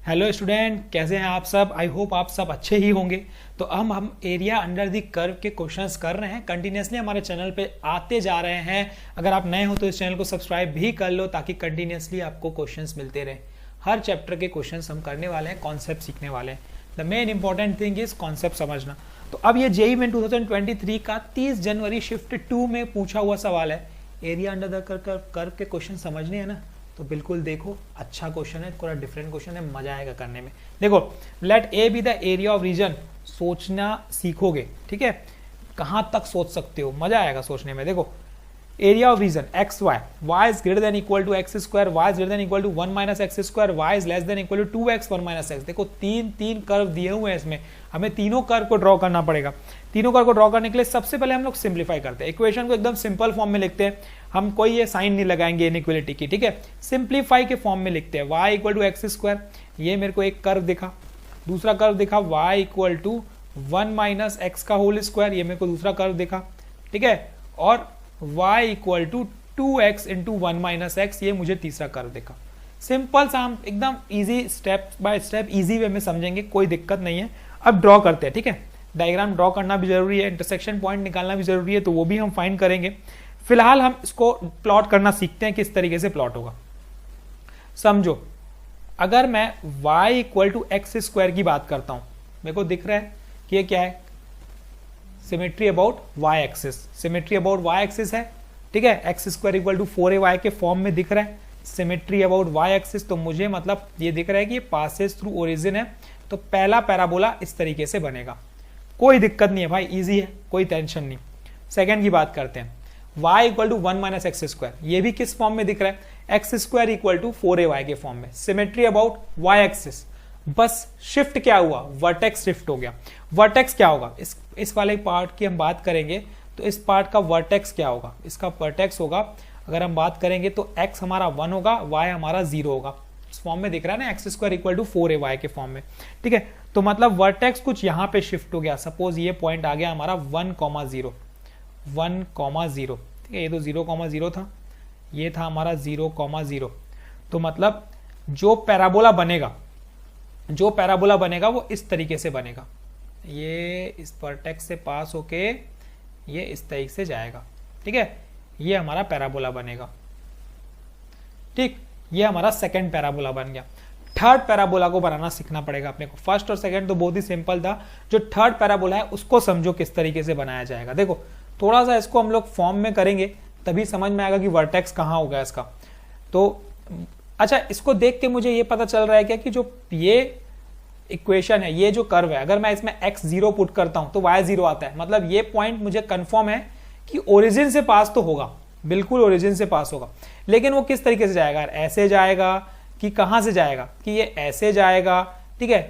Hello student, कैसे हैं आप सब। आई होप आप सब अच्छे ही होंगे। तो हम एरिया अंडर द कर्व के क्वेश्चंस कर रहे हैं, कंटिन्यूसली हमारे चैनल पे आते जा रहे हैं। अगर आप नए हो तो इस चैनल को सब्सक्राइब भी कर लो ताकि कंटिन्यूसली आपको क्वेश्चंस मिलते रहे। हर चैप्टर के क्वेश्चंस हम करने वाले हैं, कॉन्सेप्ट सीखने वाले हैं। The main important thing is concept समझना। तो अब ये जेईई मेन 2023 का 30 जनवरी शिफ्ट 2 में पूछा हुआ सवाल है। एरिया अंडर द कर्व के क्वेश्चन समझने हैं ना, तो बिल्कुल देखो, अच्छा क्वेश्चन है, थोड़ा डिफरेंट क्वेश्चन है, मजा आएगा करने में। देखो, let A be the area of region, सोचना सीखोगे, ठीक है। कहां तक सोच सकते हो, मजा आएगा सोचने में। देखो, area of region x y, y is greater than equal to x square, y is greater than equal to 1 minus x square, y is less than equal to 2x 1 minus x. देखो, तीन curve दिए हुए हैं, इसमें हमें तीनों curve को draw करना पड़ेगा। तीनों कर्व को ड्रॉ करने के लिए सबसे पहले हम लोग सिंप्लीफाई करते हैं, इक्वेशन को एकदम सिंपल फॉर्म में लिखते हैं। हम कोई ये साइन नहीं लगाएंगे इनइक्वालिटी की, ठीक है। सिंप्लीफाई के फॉर्म में लिखते हैं, y equal to x square, ये मेरे को एक कर्व दिखा। दूसरा कर्व दिखा y equal to 1 minus x का होल स्क्वायर, ये मेरे को दूसरा कर्व दिखा, ठीक है। और y equal to 2x into 1 minus x, ये मुझे तीसरा कर्व दिखा। सिंपल सा, हम एकदम easy step by step easy way में समझेंगे, कोई दिक्कत नहीं है। अब ड्रॉ करते हैं, ठीक है। डायग्राम ड्रॉ करना भी जरूरी है, इंटरसेक्शन पॉइंट निकालना भी जरूरी है, तो वो भी हम फाइंड करेंगे। फिलहाल हम इसको प्लॉट करना सीखते हैं, किस तरीके से प्लॉट होगा। समझो, अगर मैं y equal to x square की बात करता हूं, मेरे को दिख रहा है कि ये क्या है, symmetry about y axis, symmetry about y axis है, ठीक है। X square equal to 4ay के फॉर्म में दिख रहा है, सिमेट्री अबाउट y एक्सिस। तो मुझे मतलब ये दिख रहा है कि ये पासेस थ्रू ओरिजिन है, तो पहला पैराबोला इस तरीके से बनेगा। कोई दिक्कत नहीं है भाई, इजी है, कोई टेंशन नहीं। सेकंड की बात करते हैं, y equal to 1 minus x square, ये भी किस फॉर्म में दिख रहा है, x square equal to 4ay के फॉर्म में, सिमेट्री अबाउट y एक्सिस। बस शिफ्ट क्या हुआ, वर्टेक्स शिफ्ट हो गया। वर्टेक्स क्या होगा, इस वाले पार्ट की हम बात करेंगे तो इस पार्ट का वर्टेक्स क्या होगा, इसका वर्टेक्स होगा, अगर हम बात करेंगे तो x हमारा 1 होगा, y हमारा 0 होगा। इस फॉर्म में दिख रहा है ना, x square equal to 4ay के फॉर्म में, ठीक है। तो मतलब वर्टेक्स कुछ यहां पे शिफ्ट हो गया। सपोज ये पॉइंट आ गया हमारा 1,0, 1,0, ठीक है। ये तो 0,0 था, ये था हमारा 0,0। तो मतलब जो पैराबोला बनेगा वो इस तरीके से बनेगा, ये इस वर्टेक्स से पास होके ये इस तरीके से जाएगा, ठीक है। ये हमारा पैराबोला बनेगा, ठीक। ये हमारा सेकंड पैराबोला बन गया। थर्ड पैराबोला को बनाना सीखना पड़ेगा अपने को। फर्स्ट और सेकंड तो बहुत ही सिंपल था, जो थर्ड पैराबोला है उसको समझो किस तरीके से बनाया जाएगा। देखो, थोड़ा सा इसको हम लोग फॉर्म में करेंगे तभी समझ में आएगा कि वर्टेक्स कहाँ होगा इसका। तो अच्छा, इसको देख के मुझे ये पता चल रहा है क्या कि जो ये इक्वेशन है, ये जो कर्व है, अगर मैं इसमें x 0 पुट करता हूं तो y 0 आता है। मतलब ये पॉइंट मुझे कंफर्म है कि ओरिजिन से पास तो होगा, बिल्कुल ओरिजिन से पास होगा। लेकिन वो किस तरीके से जाएगा, ऐसे जाएगा कि कहां से जाएगा, कि ये ऐसे जाएगा, ठीक है।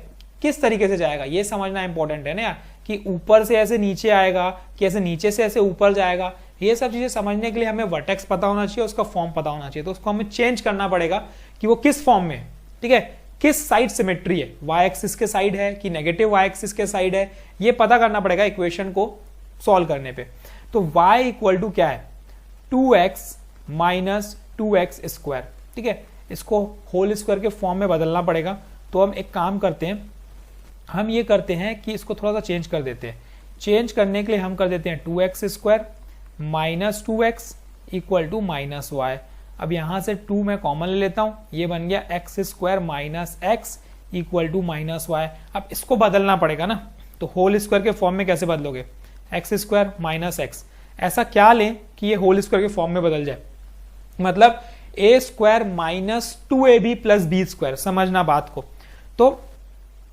किस तरीके से जाएगा ये समझना इंपॉर्टेंट है ना यार, कि ऊपर से ऐसे नीचे आएगा कि ऐसे नीचे से ऐसे ऊपर जाएगा। ये सब चीजें समझने के लिए हमें वर्टेक्स पता होना चाहिए, उसका फॉर्म पता होना चाहिए। तो उसको हमें चेंज करना पड़ेगा कि वो किस फॉर्म में है, ठीक है, किस साइड सिमेट्री है, y एक्सिस के साइड है कि नेगेटिव y एक्सिस के साइड है, ये पता करना पड़ेगा इक्वेशन को सॉल्व करने पे। तो y इक्वल टू क्या है, 2x माइनस 2x स्क्वायर, ठीक है। इसको होल स्क्वायर के फॉर्म में बदलना पड़ेगा। तो हम एक काम करते हैं, हम ये करते हैं कि इसको थोड़ा सा चेंज कर देते हैं। चेंज करने के लिए हम कर देते हैं 2x square minus 2x equal to minus y। अब यहां से 2 मैं कॉमन ले लेता हूं, ये बन गया x square minus x equal to minus y. अब इसको बदलना पड़ेगा ना, तो होल स्क्वायर के फॉर्म में कैसे बदलोगे, एक्स स्क्वायर माइनस एक्स। ऐसा क्या लें कि ये होल स्क्वायर के फॉर्म में बदल जाए, मतलब A square minus 2ab plus B square. समझना बात को। तो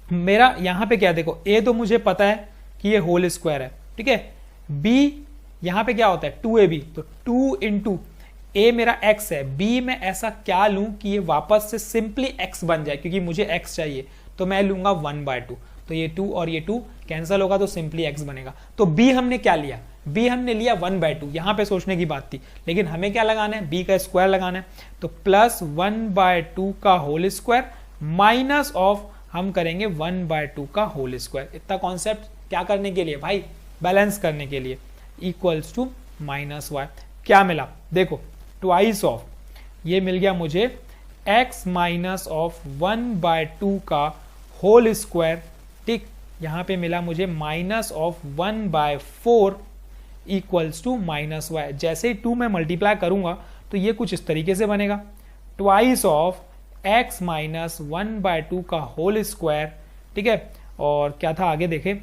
मेरा यहां पे क्या, देखो ए तो मुझे पता है कि ये होल स्क्वायर है, ठीक है। बी यहां पे क्या होता है 2ab, तो 2 इंटू ए मेरा x है, b में ऐसा क्या लूं कि ये वापस से सिंपली x बन जाए, क्योंकि मुझे x चाहिए। तो मैं लूंगा 1/2, तो ये 2 और ये 2 कैंसिल होगा तो सिंपली x बनेगा। तो b हमने क्या लिया, b हमने लिया 1/2। यहां पे सोचने की बात थी, लेकिन हमें क्या लगाना है, b का स्क्वायर लगाना है। तो प्लस 1/2 का होल स्क्वायर माइनस ऑफ हम करेंगे 1/2 का होल स्क्वायर। इतना कॉन्सेप्ट क्या करने के लिए भाई, बैलेंस करने के लिए, इक्वल्स टू माइनस वाई। क्या मिला, देखो ट्वाइस ऑफ, ये मिल गया मुझे x माइनस ऑफ 1/2 का होल स्क्वायर, ठीक, यहां पे मिला मुझे minus of 1/4 equals to minus y. जैसे ही 2 में मल्टीप्लाई करूंगा तो ये कुछ इस तरीके से बनेगा, ट्वाइस ऑफ x माइनस 1/2 का होल स्क्वायर, ठीक है, और क्या था आगे देखे,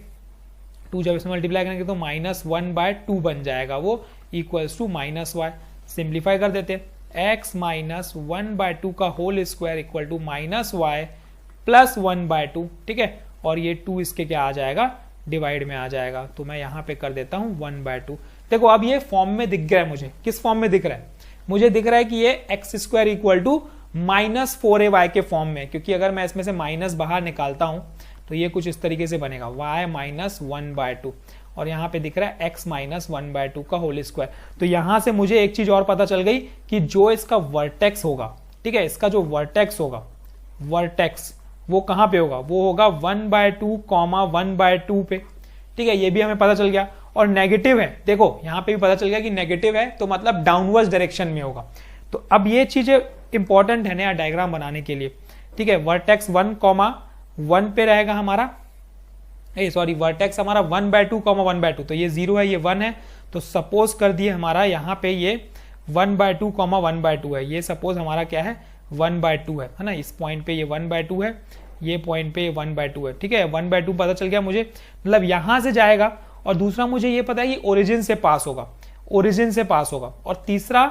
2 जब इसमें मल्टीप्लाई करेंगे तो -1/2 बन जाएगा वो, equals to minus y. Simplify कर देते, x माइनस 1/2 का whole square equal to minus y plus 1/2, ठीक है, और ये 2 इसके क्या आ जाएगा, डिवाइड में आ जाएगा। तो मैं यहां पे कर देता हूं 1/2। देखो अब ये फॉर्म में दिख गया है मुझे, किस फॉर्म में दिख रहा है, मुझे दिख रहा है कि ये X square equal to -4ay के फॉर्म में, क्योंकि अगर मैं इसमें से माइनस बाहर निकालता हूं तो ये कुछ इस तरीके से बनेगा, y माइनस 1/2, और यहाँ पे दिख रहा है x माइनस 1/2 का होल स्क्वायर। तो यहां से मुझे एक चीज और पता चल गई कि जो इसका वर्टेक्स होगा, ठीक है, इसका जो वर्टेक्स होगा, वर्टेक्स वो कहां पे होगा, वो होगा 1/2 1/2 पे, ठीक है, ये भी हमें पता चल गया। और नेगेटिव है, देखो यहां पे भी पता चल गया कि नेगेटिव है, तो मतलब डाउनवर्ड डायरेक्शन में होगा। तो अब ये चीजें इंपॉर्टेंट है नया डायग्राम बनाने के लिए, ठीक है। वर्टेक्स 1, पे रहेगा हमारा, सॉरी वर्टेक्स हमारा 1/2, 1/2, तो ये 0 है, ये 1 है, तो सपोज कर दिए हमारा यहाँ पे ये 1/2, 1/2 है, ये सपोज हमारा क्या है 1/2 है ना, इस पॉइंट पे ये 1/2 है, ये पॉइंट पे 1/2 है, ठीक है, 1/2 पता चल गया मुझे, मतलब यहां से जाएगा। और दूसरा मुझे ये पता है कि ओरिजिन से पास होगा, ओरिजिन से पास होगा। और तीसरा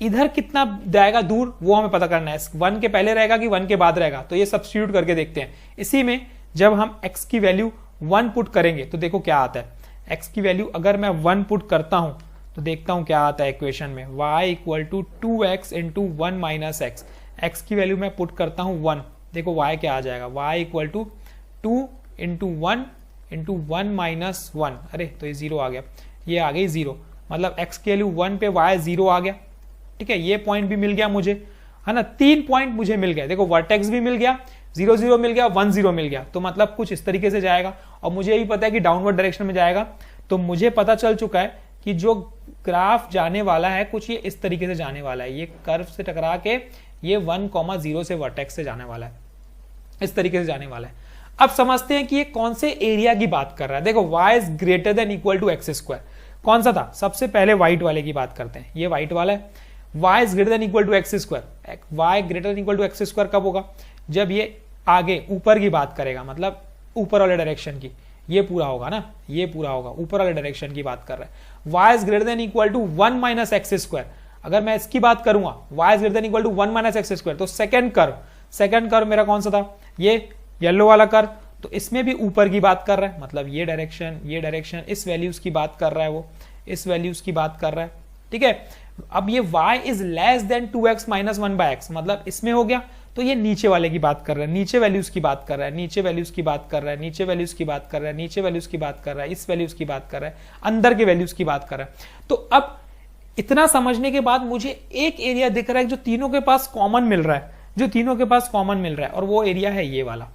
इधर कितना जाएगा दूर, वो हमें पता करना है, 1 के पहले रहेगा कि 1 के बाद रहेगा, तो ये सब्स्टिट्यूट करके देखते हैं। इसी में जब हम x की वैल्यू 1 पुट करेंगे तो देखो क्या आता है, x की वैल्यू अगर मैं 1 पुट करता हूं तो देखता हूं क्या आता है इक्वेशन में, y equal to 2x into 1 minus x, x की वैल्यू मैं पुट करता हूं 1, देखो y क्या आ जाएगा, y equal to 2 into 1 into 1 minus 1, अरे तो ये 0 आ गया, ये आ गई 0, मतलब x की वैल्यू 1 पे y 0 आ गया, ठीक है, ये पॉइंट भी मिल गया मुझे, है ना, 3 पॉइंट मुझे मिल गए, देखो वर्टेक्स भी मिल गया, 0 0 मिल गया, 1 0 मिल गया, तो मतलब कुछ इस तरीके से जाएगा। और मुझे ये भी पता है कि डाउनवर्ड डायरेक्शन में जाएगा, तो मुझे पता चल चुका है कि जो ग्राफ जाने वाला है कुछ ये इस तरीके से जाने वाला है, ये कर्व से टकरा के ये 1, 0 से वर्टेक्स से जाने वाला है, इस तरीके से जाने वाला है। अब समझते हैं कि ये कौन से एरिया की बात कर रहा है। देखो y is greater than equal to x square, कौन सा था, सबसे पहले व्हाइट वाले की बात करते हैं, ये व्हाइट वाला है, y is greater than equal to x square, y greater than equal to x square कब होगा, जब ये आगे ऊपर की बात करेगा, मतलब ऊपर वाले डायरेक्शन की, ये पूरा होगा ना, ये पूरा होगा, ऊपर वाले डायरेक्शन की बात कर रहा है। y is greater than equal to 1 minus x square, अगर मैं इसकी बात करूंगा y is greater than equal to 1 minus x square, तो सेकंड कर्व मेरा कौन सा था, ये येलो वाला कर्व, तो इसमें भी ऊपर की बात कर रहा है, मतलब ये डायरेक्शन, इस वैल्यूज की बात कर रहा है, वो इस वैल्यूज की बात कर रहा है, ठीक है। अब ये y is less then 2x minus 1/x, मतलब इसमें हो गया, तो ये नीचे वाले की बात कर रहा है, नीचे वैल्यूज की बात कर रहा है, नीचे वैल्यूज की बात कर रहा है, नीचे वैल्यूज की बात कर रहा है, नीचे वैल्यूज की बात कर रहा है, इस वैल्यूज की बात कर रहा है, अंदर के वैल्यूज की बात कर रहा है। तो अब इतना समझने के बाद मुझे एक एरिया दिख रहा है जो तीनों के पास कॉमन मिल रहा है, जो तीनों के पास कॉमन मिल रहा है, और वो एरिया है ये वाला,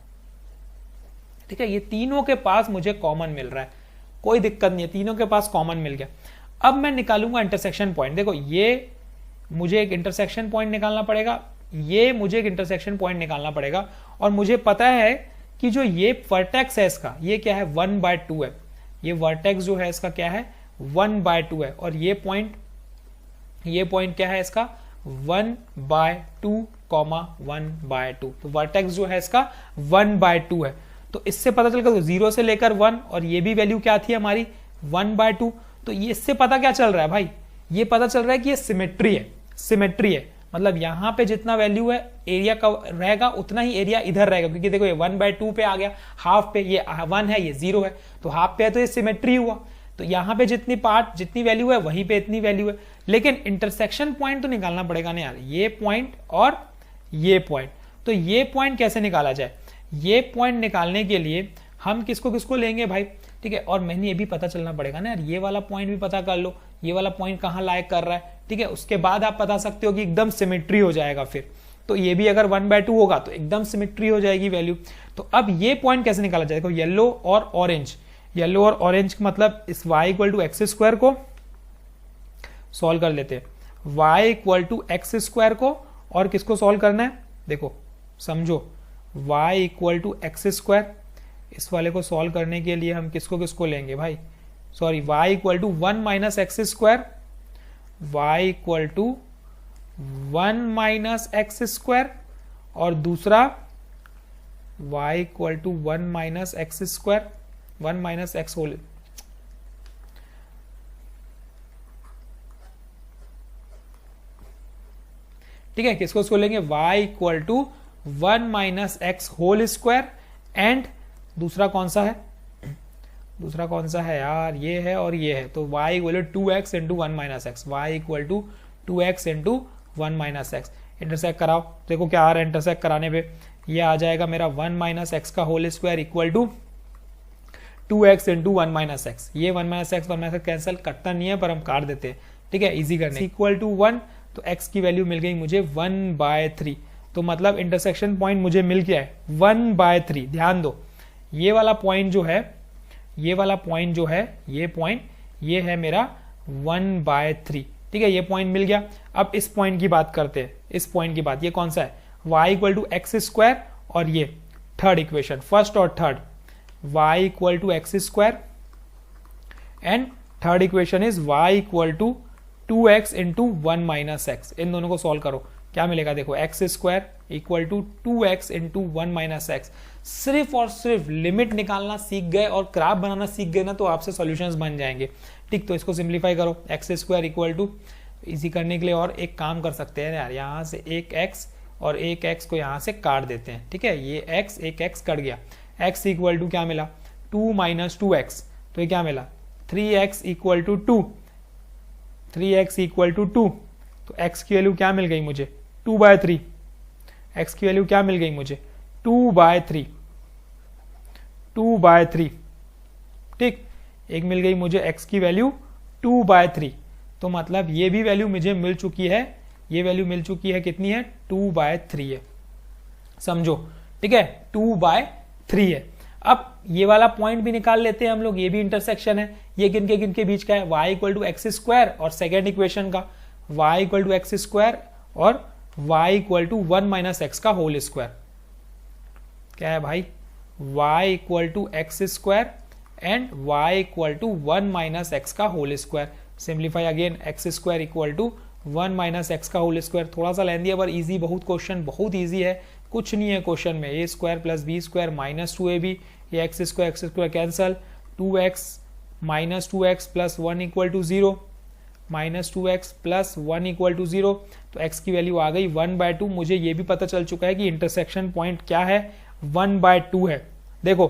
ठीक है, ये तीनों के पास मुझे कॉमन मिल रहा है, कोई दिक्कत नहीं है, तीनों के पास कॉमन मिल गया। अब मैं निकालूंगा इंटरसेक्शन पॉइंट, देखो ये मुझे एक इंटरसेक्शन पॉइंट निकालना पड़ेगा, ये मुझे एक इंटरसेक्शन पॉइंट निकालना पड़ेगा, और मुझे पता है कि जो ये वर्टेक्स है इसका, ये क्या है 1/2 है, ये वर्टेक्स जो है इसका क्या है 1/2 है, और ये पॉइंट क्या है इसका 1/2, 1/2, तो वर्टेक्स जो है इसका 1/2 है। तो इससे पता चल गया 0 से लेकर 1, और ये भी वैल्यू क्या थी हमारी 1/2, तो ये इससे पता क्या चल रहा है भाई, ये पता चल रहा है कि ये सिमेट्री है, मतलब यहां पे जितना वैल्यू है एरिया का रहेगा उतना ही एरिया इधर रहेगा, क्योंकि देखो ये 1/2 पे आ गया, हाफ पे ये 1 है, ये 0 है, तो हाफ पे है तो ये सिमेट्री हुआ, तो यहां पे जितनी वैल्यू है वहीं पे इतनी वैल्यू है। लेकिन इंटरसेक्शन पॉइंट तो निकालना पड़ेगा ना यार, ये पॉइंट और ये पॉइंट, तो ये पॉइंट कैसे निकाला जाए, ये पॉइंट निकालने के लिए हम किसको लेंगे भाई, ठीक है, और मैंने ये भी पता चलना पड़ेगा ना यार, ये वाला पॉइंट भी पता कर लो, ये वाला पॉइंट कहां लायक कर रहा है, ठीक है, उसके बाद आप बता सकते हो कि एकदम सिमेट्री हो जाएगा फिर, तो ये भी अगर 1/2 होगा तो एकदम सिमेट्री हो जाएगी वैल्यू। तो अब ये पॉइंट कैसे निकाला जाए, देखो येलो और ऑरेंज मतलब इस y equal to x square को सॉल्व कर लेते हैं, y equal to x square को, और किसको सॉल्व करना है देखो समझो, y equal to x square, इस वाले को सॉल्व करने के लिए हम किसको किसको लेंगे भाई, sorry y equal to 1 minus x square, y equal to 1 minus x square, और दूसरा y equal to 1 minus x square, 1 minus x whole, ठीक है, किसको इसको लेंगे, y equal to 1 minus x whole square, and दूसरा कौन सा है, दूसरा कौन सा है यार, ये है और ये है, तो y equal to 2x into 1 minus x, y equal to 2x into 1 minus x. Intersect कराओ, देखो क्या आ रहा है इंटरसेक्ट कराने पे, ये आ जाएगा मेरा 1 माइनस एक्स का whole square equal to 2x into 1 minus x. ये 1 माइनस एक्स कैंसिल करता नहीं है पर हम काट देते हैं, ठीक है, इजी करने, इक्वल टू 1, तो x की वैल्यू मिल गई मुझे 1/3, तो मतलब इंटरसेक्शन पॉइंट मुझे मिल गया है 1/3। ध्यान दो, ये वाला पॉइंट जो है, ये वाला पॉइंट जो है, ये पॉइंट ये है मेरा 1/3, ठीक है, ये पॉइंट मिल गया। अब इस पॉइंट की बात करते हैं, इस पॉइंट की बात, ये कौन सा है, y equal to x square, और ये थर्ड इक्वेशन, फर्स्ट और third, y equal to x square, and third equation is y equal to 2x into 1 minus X. इन दोनों को सॉल्व करो, क्या मिलेगा, देखो X square equal to 2x into 1 minus X. सिर्फ और सिर्फ लिमिट निकालना सीख गए और ग्राफ बनाना सीख गए ना, तो आपसे सॉल्यूशंस बन जाएंगे, ठीक। तो इसको सिंप्लीफाई करो, x square equal to, easy करने के लिए और एक काम कर सकते हैं यार, यहाँ से एक x और एक x को यहाँ से काट देते हैं, ठीक है, ये x एक x कट गया, x इक्वल टू क्या मिला, 2 माइनस 2x, तो ये क्या मिला 3x equal to 2, 3x equal to 2, तो x की वैल्यू क्या मिल गई मुझे 2/3, x की वैल्यू क्या मिल गई मुझे 2/3, 2/3, ठीक, एक मिल गई मुझे x की वैल्यू 2/3, तो मतलब ये भी वैल्यू मुझे मिल चुकी है, ये वैल्यू मिल चुकी है, कितनी है 2/3 है, समझो, ठीक है, 2/3 है। अब ये वाला पॉइंट भी निकाल लेते हैं हम लोग, ये भी इंटरसेक्शन है, ये किन के बीच का है, y equal to x square, और सेकेंड इक्वेशन का y equal to x square और y equal to 1 minus x का होल स्क्वायर, क्या है भाई, y equal to x square and y equal to 1 minus x का whole square. Simplify again, X square equal to 1 minus x का whole square, थोड़ा सा लेंदी है पर इजी, बहुत क्वेश्चन बहुत इजी है, कुछ नहीं है क्वेश्चन में, A square plus B square minus 2ab, ये X square cancel, 2x minus 2x plus 1 equal to 0, minus 2x plus 1 equal to 0, तो x की वैल्यू आ गई 1/2। मुझे ये भी पता चल चुका है कि इंटरसेक्शन पॉइंट क्या है, 1/2 है। देखो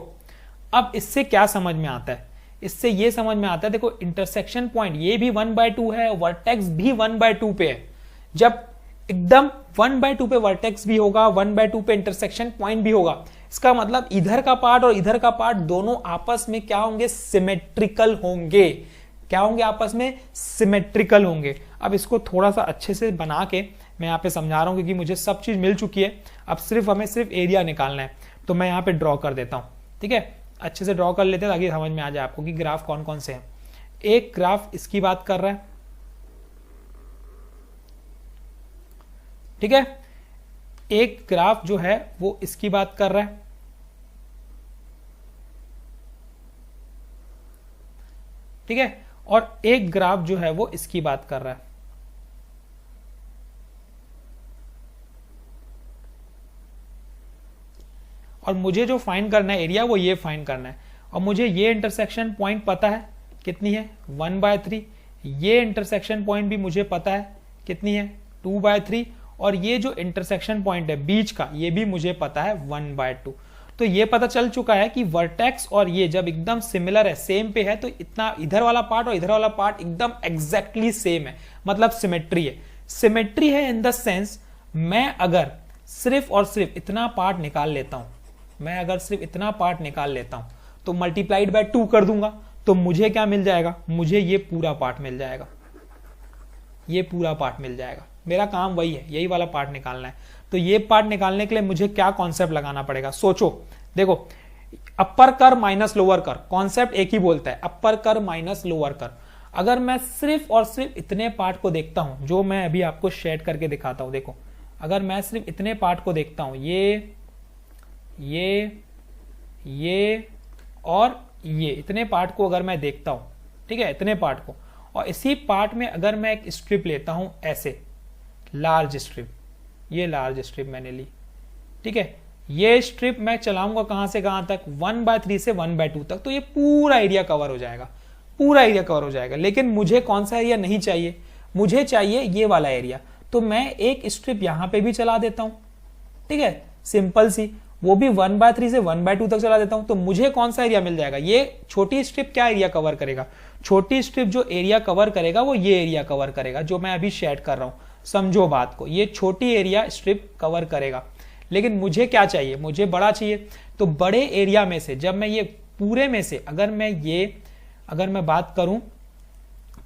अब इससे क्या समझ में आता है, इससे ये समझ में आता है, देखो इंटरसेक्शन पॉइंट ये भी 1/2 है, वर्टेक्स भी 1/2 पे है, जब एकदम 1/2 पे वर्टेक्स भी होगा, 1/2 पे इंटरसेक्शन पॉइंट भी होगा, इसका मतलब इधर का पार्ट और इधर का पार्ट दोनों आपस में क्या होंगे, सिमेट्रिकल होंगे, क्या होंगे, आपस में सिमेट्रिकल होंगे। अब इसको थोड़ा सा अच्छे से बना के मैं यहाँ पे समझा रहा हूँ, क्योंकि मुझे सब चीज मिल चुकी है, अब सिर्फ हमें सिर्फ एरिया निकालना है, तो मैं यहाँ पे ड्रॉ कर देता हूँ, ठीक है, अच्छे से ड्रॉ कर लेते हैं ताकि समझ में आ जाए आपको कि ग्राफ कौन कौन से हैं। एक ग्राफ इसकी बात कर रहा है, ठीक है, एक ग्राफ जो है वो इसकी बात कर रहा है, ठीक है, और एक ग्राफ जो है वो इसकी बात कर रहा है। और मुझे जो फाइंड करना है एरिया, वो ये फाइंड करना है, और मुझे ये इंटरसेक्शन पॉइंट पता है कितनी है 1/3, ये इंटरसेक्शन पॉइंट भी मुझे पता है कितनी है 2/3, और ये जो इंटरसेक्शन पॉइंट है बीच का, ये भी मुझे पता है 1/2। तो ये पता चल चुका है कि वर्टेक्स और ये जब एकदम सिमिलर है, सेम पे है, तो इतना इधर वाला पार्ट और इधर वाला पार्ट एकदम एग्जैक्टली सेम है, मतलब सिमेट्री है। सिमेट्री है इन द सेंस, मैं अगर सिर्फ और सिर्फ इतना पार्ट निकाल लेता हूं, मैं अगर सिर्फ इतना पार्ट निकाल लेता हूं तो मल्टीप्लाइड बाय 2 कर दूंगा, तो मुझे क्या मिल जाएगा, मुझे ये पूरा पार्ट मिल जाएगा, ये पूरा पार्ट मिल जाएगा। मेरा काम वही है, यही वाला पार्ट निकालना है। तो ये पार्ट निकालने के लिए मुझे क्या कॉन्सेप्ट लगाना पड़ेगा, सोचो, देखो अपर कर माइनस लोअर कर, कॉन्सेप्ट एक ही बोलता है, अपर कर माइनस लोअर कर। अगर मैं सिर्फ और सिर्फ इतने पार्ट को देखता हूं, जो मैं अभी आपको शेड करके दिखाता हूं, देखो अगर मैं सिर्फ इतने पार्ट को देखता हूं, ये और ये इतने पार्ट को अगर मैं देखता हूं, ठीक है, इतने पार्ट को, और इसी पार्ट में अगर मैं एक स्ट्रिप लेता हूं ऐसे लार्ज स्ट्रिप, ये लार्ज स्ट्रिप मैंने ली, ठीक है, ये स्ट्रिप मैं चलाऊंगा कहां से कहां तक, 1/3 से 1/2 तक, तो ये पूरा एरिया कवर हो जाएगा, पूरा एरिया कवर हो जाएगा। लेकिन मुझे कौन सा एरिया नहीं चाहिए, मुझे चाहिए ये वाला एरिया, तो मैं एक स्ट्रिप यहां पे भी चला देता हूं, ठीक है, सिंपल सी, वो भी 1/3 से 1/2 तक चला देता हूं, तो मुझे कौन सा एरिया मिल जाएगा, ये छोटी स्ट्रिप क्या एरिया कवर करेगा, छोटी स्ट्रिप जो एरिया कवर करेगा वो ये एरिया कवर करेगा जो मैं अभी शेड कर रहा हूं, समझो बात को, ये छोटी एरिया स्ट्रिप कवर करेगा। लेकिन मुझे क्या चाहिए, मुझे बड़ा चाहिए, तो बड़े एरिया में से जब मैं ये पूरे में से अगर मैं बात करूं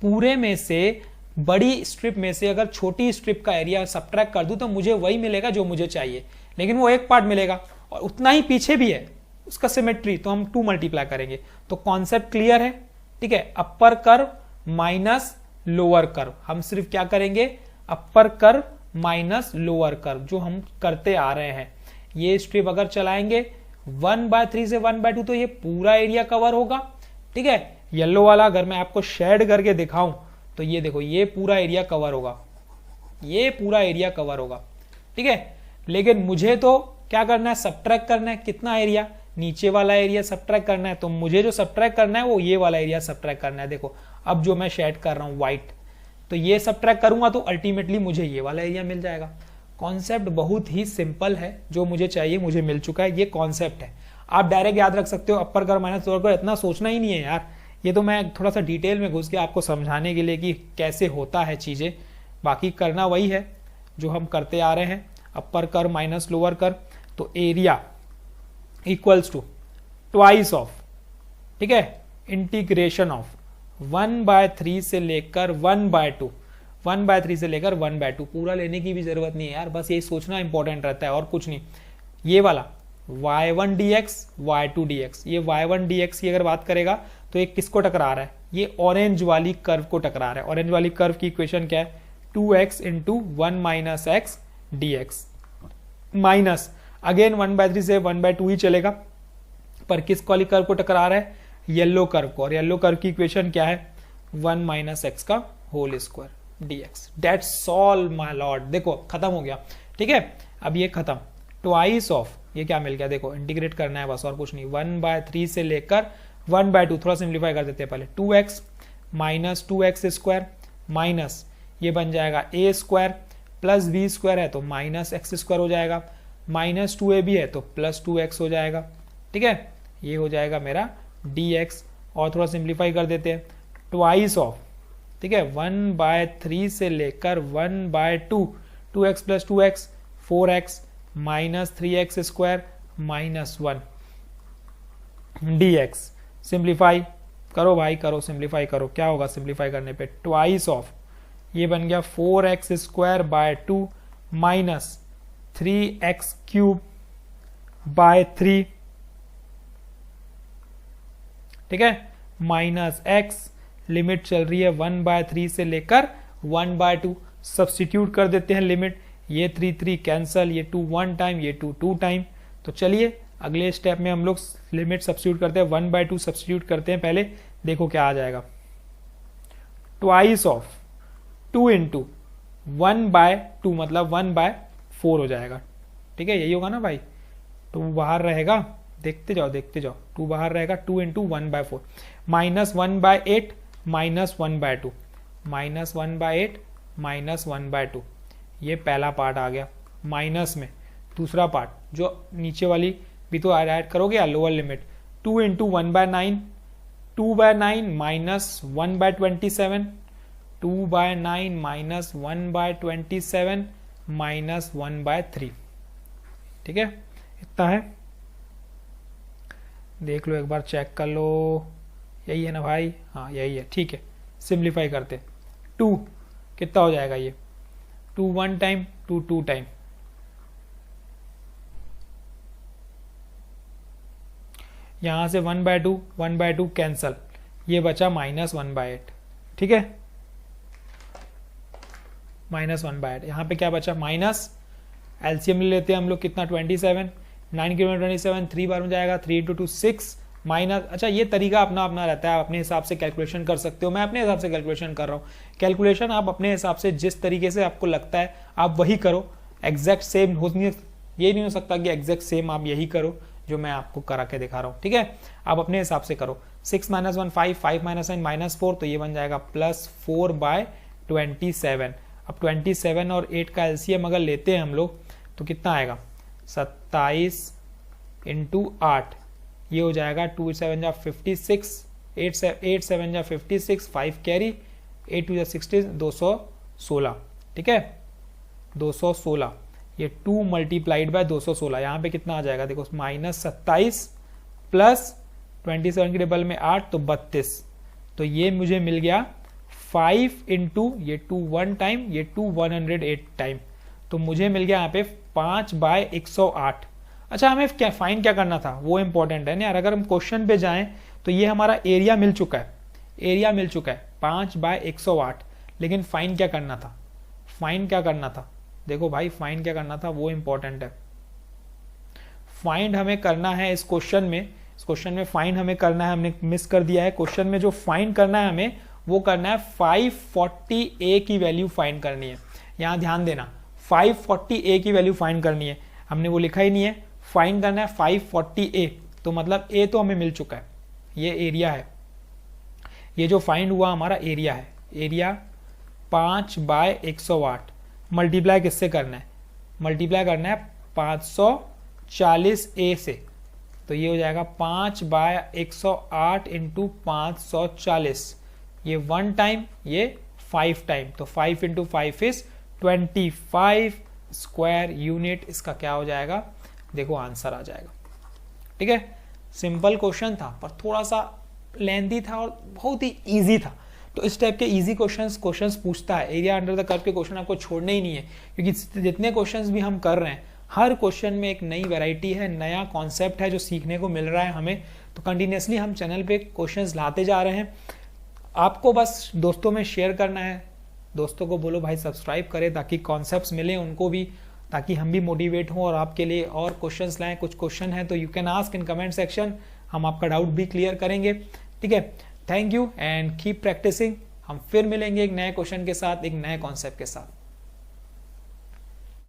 पूरे में से बड़ी स्ट्रिप में से अगर छोटी स्ट्रिप का एरिया सब्ट्रैक्ट कर दूं तो मुझे वही मिलेगा जो मुझे चाहिए, लेकिन वो एक पार्ट मिलेगा और उतना ही पीछे भी है उसका सिमेट्री, तो हम 2 मल्टीप्लाई करेंगे। तो कॉन्सेप्ट क्लियर है, ठीक है, अपर कर्व माइनस लोअर कर्व, हम सिर्फ क्या करेंगे, अपर कर्व माइनस लोअर कर्व जो हम करते आ रहे हैं। ये स्ट्रिप अगर चलाएंगे 1/3 से 1/2 तो ये पूरा एरिया कवर होगा, ठीक है। येलो वाला अगर मैं आपको शेड करके दिखाऊं तो ये देखो, ये पूरा एरिया कवर होगा, ये पूरा एरिया कवर होगा, ठीक है। लेकिन मुझे तो क्या करना है, सब्ट्रैक्ट करना है, कितना एरिया, नीचे वाला एरिया सब्ट्रैक्ट करना है, तो मुझे जो सब्ट्रैक्ट करना है वो ये वाला एरिया सब्ट्रैक्ट करना है। देखो अब जो मैं शेड कर रहा हूं व्हाइट, तो ये सब्ट्रैक्ट करूंगा तो अल्टीमेटली मुझे ये वाला एरिया मिल जाएगा। कॉन्सेप्ट बहुत ही सिंपल है, जो मुझे चाहिए मुझे मिल चुका है, ये कॉन्सेप्ट है। आप डायरेक्ट याद रख सकते हो अपर कर्व माइनस लोअर कर्व, इतना सोचना ही नहीं है यार, ये तो मैं थोड़ा सा डिटेल में घुस के आपको समझाने के लिए कि कैसे होता है चीजें, बाकी करना वही है जो हम करते आ रहे हैं, upper curve minus lower curve, तो area equals to twice of, ठीक है, इंटीग्रेशन ऑफ 1/3 से लेकर 1/2, 1/3 से लेकर 1/2, पूरा लेने की भी जरूरत नहीं है यार, बस यही सोचना इंपॉर्टेंट रहता है और कुछ नहीं। ये वाला y1 dx y2 dx, ये y1 dx की अगर बात करेगा तो ये किसको टकरा रहा है, ये ऑरेंज वाली कर्व को टकरा रहा है। ऑरेंज वाली कर्व की इक्वेशन क्या है, 2x into 1 minus x dx, minus again 1/3 से 1/2 ही चलेगा, पर किस वाली कर्व को टकरा रहा है, येलो कर्व को, और येलो कर्व की इक्वेशन क्या है, 1 माइनस एक्स का whole square dx। That's all my lord, देखो खत्म हो गया, ठीक है। अब ये खत्म, ट्वाइस ऑफ, ये क्या मिल गया, देखो इंटीग्रेट करना है बस और कुछ नहीं, 1/3 से लेकर 1/2, थोड़ा सिंप्लीफाई कर देते हैं पहले, 2x minus 2x square minus ये बन जाएगा a square plus b square है तो माइनस एक्स स्क्वायर हो जाएगा, माइनस 2ab है तो प्लस 2x हो जाएगा, ठीक है। ये हो जाएगा मेरा dx, और थोड़ा सिंप्लीफाई कर देते हैं, ट्वाइस ऑफ, ठीक है, 1/3 से लेकर 1/2, 2x plus 2x 4x minus 3x square minus 1 dx। Simplify करो भाई, करो सिंप्लीफाई करो, क्या होगा सिंप्लीफाई करने पे, ट्वाइस ऑफ, ये बन गया 4x square by 2 minus 3x cube by 3, ठीक है, माइनस x, लिमिट चल रही है 1/3 से लेकर 1/2, सब्स्टिट्यूट कर देते हैं लिमिट, ये 3 कैंसल, ये 2 1 टाइम, ये 2 टाइम। तो चलिए अगले स्टेप में हम लोग लिमिट सब्स्टिट्यूट करते हैं, 1/2 सब्स्टिट्यूट करते हैं पहले, देखो क्या आ जाएगा, ट्वाइस ऑफ 2 इंटू 1/2 मतलब 1/4 हो जाएगा, ठीक है, यही होगा ना भाई, 2 बाहर रहेगा, देखते जाओ 2 बाहर रहेगा, 2 into 1/4 minus 1/8 minus 1/2 minus 1/8 minus 1/2, ये पहला पार्ट आ गया, माइनस में दूसरा पार्ट जो नीचे वाली भी तो ऐड करोगे या lower limit, 2 into 1/9, 2/9 minus 1/27, 2/9 minus 1/27 minus 1/3, ठीक है, इतना है, देख लो एक बार चेक कर लो, यही है ना भाई, हाँ यही है, ठीक है। सिंप्लीफाई करते, 2 कितना हो जाएगा, ये 2 1 टाइम, 2 2 टाइम, यहां से 1/2 कैंसल, ये बचा माइनस 1/8, ठीक है, माइनस 1/8, यहां पे क्या बचा माइनस एलसीएम ले लेते हैं हम लोग, कितना 27, 9 के 27, 3 बार में जाएगा, 3 × 2 6 माइनस, अच्छा ये तरीका अपना अपना रहता है, आप अपने हिसाब से कैलकुलेशन कर सकते हो, मैं अपने हिसाब से कैलकुलेशन कर रहा हूँ। कैलकुलेशन आप अपने हिसाब से जिस तरीके से आपको लगता है आप वही करो, एग्जैक्ट सेम हो नहीं, ये नहीं हो सकता कि एग्जैक्ट सेम आप यही करो जो मैं आपको करा के दिखा रहा हूँ, ठीक है। आप अपने हिसाब से करो। 6 - 1 5, 5 - 9 -4, तो ये बन जाएगा +4/27। अब 27 और 8 का एलसीएम अगर लेते हैं हम लोग तो कितना आएगा, 27 × 8, ये हो जाएगा 2 × 7 = 56, 8 × 7 = 56, 5 कैरी, 8 × 2 = 16, 216, ठीक है, 216। ये 2 × 216, यहाँ पे कितना आ जाएगा देखो, -27 प्लस 27 के डबल में 8 तो 32, तो ये मुझे मिल गया 5 × ये 2 1 टाइम, ये 2 108 टाइम, तो मुझे मिल गया यहाँ पे 5/108। अच्छा हमें क्या फाइंड क्या करना था वो इंपॉर्टेंट है ना यार। अगर हम क्वेश्चन पे जाएं तो ये हमारा एरिया मिल चुका है, एरिया मिल चुका है 5/108, लेकिन फाइंड क्या करना था, फाइंड क्या करना था, देखो भाई फाइंड क्या करना था वो इंपॉर्टेंट है। फाइंड हमें करना है इस क्वेश्चन में, इस क्वेश्चन में फाइंड हमें करना है, हमने मिस कर दिया है। क्वेश्चन में जो फाइंड करना है हमें वो करना है 540A की वैल्यू फाइंड करनी है। यहाँ ध्यान देना 540A की वैल्यू फाइंड करनी है, हमने वो लिखा ही नहीं है, फाइंड करना है 540A, तो मतलब A तो हमें मिल चुका है, ये एरिया है, ये जो फाइंड हुआ हमारा एरिया है, एरिया 5/108। मल्टीप्लाई किससे करना है, मल्टीप्लाई करना है 540A से, तो ये हो जाएगा 5/108 × 540, ये 1 टाइम, ये 5 टाइम, तो 5 × 5 इज 25 स्क्वायर यूनिट, इसका क्या हो जाएगा देखो आंसर आ जाएगा, ठीक है। सिंपल क्वेश्चन था पर थोड़ा सा लेंथी था और बहुत ही इजी था, तो इस टाइप के इजी क्वेश्चंस पूछता है। एरिया अंडर द कर्व के क्वेश्चन आपको छोड़ने ही नहीं है, क्योंकि जितने क्वेश्चंस भी हम कर रहे हैं हर क्वेश्चन में एक नई वैरायटी है, नया कॉन्सेप्ट है जो सीखने को मिल रहा है हमें, तो कंटिन्यूसली हम चैनल पे क्वेश्चंस लाते जा रहे हैं। आपको बस दोस्तों में शेयर करना है, दोस्तों को बोलो भाई सब्सक्राइब करें ताकि कॉन्सेप्ट्स मिले उनको भी, ताकि हम भी मोटिवेट हों और आपके लिए और क्वेश्चंस लाएं। कुछ क्वेश्चन है तो you can ask in comment section, हम आपका डाउट भी क्लियर करेंगे, ठीक है। Thank you and keep practicing. हम फिर मिलेंगे एक नए क्वेश्चन के साथ, एक नए कॉन्सेप्ट के साथ।